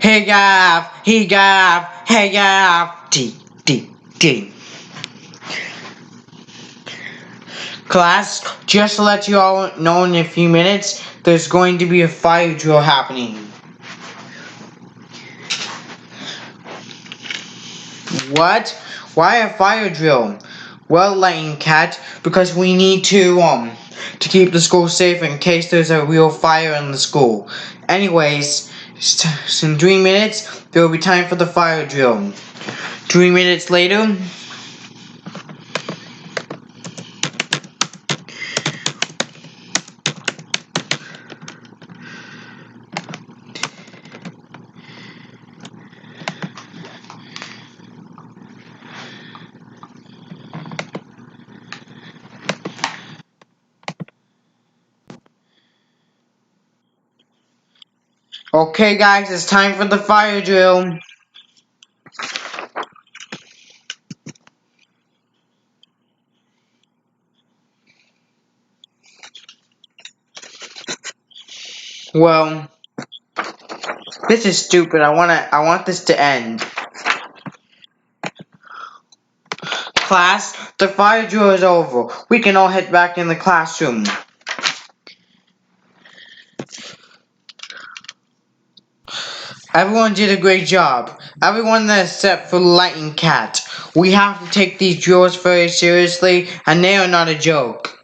Hey Gav, hey Gav, hey Gav, D, D, D. Class, just to let you all know in a few minutes, there's going to be a fire drill happening. What? Why a fire drill? Well, Lightning Cat, because we need to keep the school safe in case there's a real fire in the school. Anyways, in 3 minutes, there will be time for the fire drill. 3 minutes later. Okay guys, it's time for the fire drill. Well, this is stupid. I want this to end. Class, the fire drill is over. We can all head back in the classroom. Everyone did a great job. Everyone except for Lightning Cat. We have to take these drills very seriously, and they are not a joke.